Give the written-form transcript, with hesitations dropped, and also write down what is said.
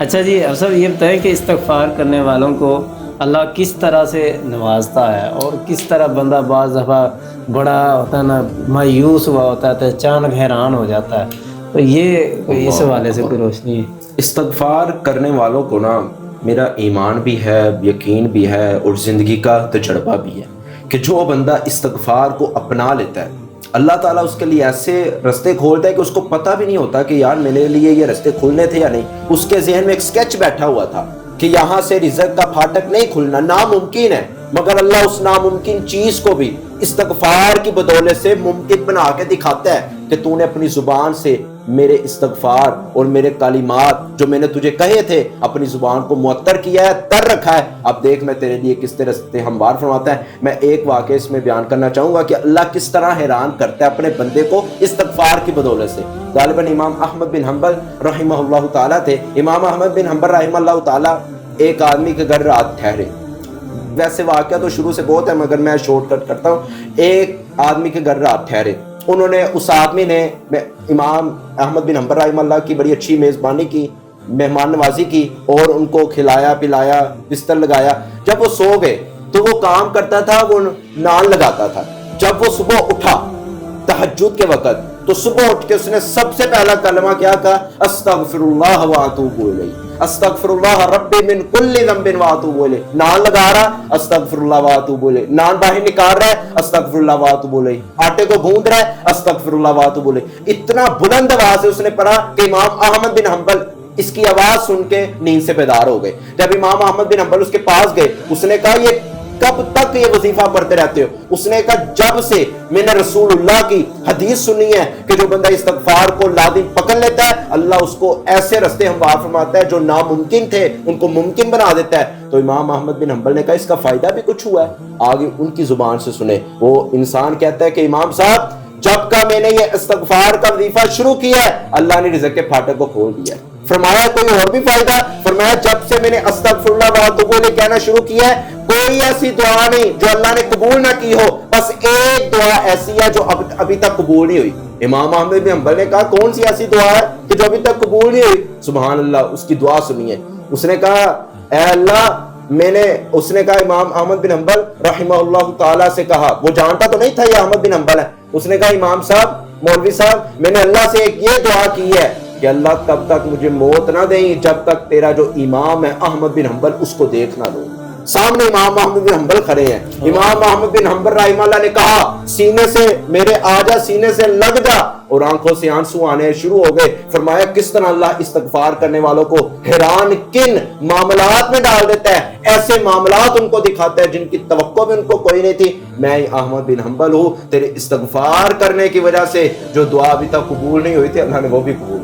اچھا جی اب صاحب یہ بتائیں کہ استغفار کرنے والوں کو اللہ کس طرح سے نوازتا ہے، اور کس طرح بندہ بعض دفعہ بڑا ہوتا ہے نا مایوس ہوا ہوتا ہے تو اچانک حیران ہو جاتا ہے، تو یہ کوئی اس حوالے سے کوئی روشنی ہے؟ استغفار کرنے والوں کو نا میرا ایمان بھی ہے، یقین بھی ہے، اور زندگی کا تجربہ بھی ہے کہ جو بندہ استغفار کو اپنا لیتا ہے اللہ تعالیٰ اس کے لیے ایسے رستے کھولتا ہے کہ اس کو پتہ بھی نہیں ہوتا کہ یار میرے لیے یہ رستے کھلنے تھے یا نہیں۔ اس کے ذہن میں ایک سکیچ بیٹھا ہوا تھا کہ یہاں سے رزق کا پھاٹک نہیں کھلنا، ناممکن ہے، مگر اللہ اس ناممکن چیز کو بھی استغفار کی بدولت سے ممکن بنا کے دکھاتا ہے کہ تو نے اپنی زبان سے میرے استغفار اور میرے کلمات جو میں نے تجھے کہے تھے اپنی زبان کو معطر کیا ہے، تر رکھا ہے، اب دیکھ میں تیرے لیے کس طرح سے ہموار فرماتا ہے۔ میں ایک واقعہ اس میں بیان کرنا چاہوں گا کہ اللہ کس طرح حیران کرتا ہے اپنے بندے کو استغفار کی بدولت سے۔ غالباً امام احمد بن حنبل رحمہ اللہ تعالیٰ تھے۔ امام احمد بن حنبل رحمہ اللہ تعالیٰ ایک آدمی کے گھر رات ٹھہرے۔ ویسے واقعہ تو شروع سے بہت ہے مگر میں شارٹ کٹ کرتا ہوں۔ ایک آدمی کے گھر رات ٹھہرے، انہوں نے اس آدمی نے امام احمد بن حنبل رحمہ اللہ کی بڑی اچھی میزبانی کی، مہمان نوازی کی، اور ان کو کھلایا پلایا، بستر لگایا۔ جب وہ سو گئے تو وہ کام کرتا تھا، وہ نان لگاتا تھا۔ جب وہ صبح اٹھا تہجد کے وقت تو صبح اٹھ کے اس نے سب سے پہلا کلمہ کیا کہا؟ استغفر اللہ واتوب الیہ، استغفر اللہ ربی من کل ذنب واتوب الیہ۔ نان لگا رہا، استغفر اللہ واتوب الیہ، نان باہر نکال رہا ہے، استغفر اللہ واتوب الیہ، آٹے کو گوندھ رہا ہے، استغفر اللہ واتوب الیہ۔ اتنا بلند آواز سے اس نے پڑھا کہ امام احمد بن حنبل اس کی آواز سن کے نیند سے بیدار ہو گئے۔ جب امام احمد بن حنبل اس کے پاس گئے، اس نے کہا یہ کب تک یہ وظیفہ پڑھتے رہتے ہو؟ اس نے کہا جب سے میں نے رسول اللہ کی حدیث سنی ہے کہ جو بندہ استغفار کو لازم پکڑ لیتا ہے اللہ اس کو ایسے رستے ہموار فرماتا ہے جو ناممکن تھے ان کو ممکن بنا دیتا ہے۔ تو امام احمد بن حنبل نے کہا اس کا فائدہ بھی کچھ ہوا ہے، آگے ان کی زبان سے سنے۔ وہ انسان کہتا ہے کہ امام صاحب جب کا میں نے یہ استغفار کا وظیفہ شروع کیا ہے اللہ نے رزق کے پھاٹک کو کھول دیا ہے۔ فرمایا کوئی اور بھی فائدہ؟ فرمایا جب سے میں نے استغفر اللہ واتوب الیہ کہنا شروع کیا ہے کوئی ایسی دعا نہیں جو اللہ نے قبول نہ کی ہو، بس ایک دعا ایسی ہے جو ابھی تک قبول نہیں ہوئی۔ امام احمد بن حنبل نے کہا کون سی ایسی دعا ہے کہ جو ابھی تک قبول نہیں ہوئی؟ سبحان اللہ، اس کی دعا سنیے۔ اس نے کہا اے اللہ اس نے کہا امام احمد بن حنبل رحمہ اللہ تعالیٰ سے کہا، وہ جانتا تو نہیں تھا یہ احمد بن حنبل ہے، اس نے کہا امام صاحب، مولوی صاحب، میں نے اللہ سے ایک یہ دعا کی ہے کہ اللہ تب تک مجھے موت نہ دیں جب تک تیرا جو امام ہے احمد بن حنبل اس کو دیکھ نہ لو۔ سامنے امام احمد بن حنبل کھڑے ہیں۔ امام احمد بن حنبل رحمہ اللہ نے کہا سینے سے میرے آ جا، سینے سے لگ جا، اور آنکھوں سے آنسو آنے شروع ہو گئے۔ فرمایا کس طرح اللہ استغفار کرنے والوں کو حیران کن معاملات میں ڈال دیتا ہے، ایسے معاملات ان کو دکھاتا ہے جن کی توقع بھی ان کو کوئی نہیں تھی۔ میں احمد بن حنبل ہوں، تیرے استغفار کرنے کی وجہ سے جو دعا ابھی تک قبول نہیں ہوئی تھی اللہ نے وہ بھی قبول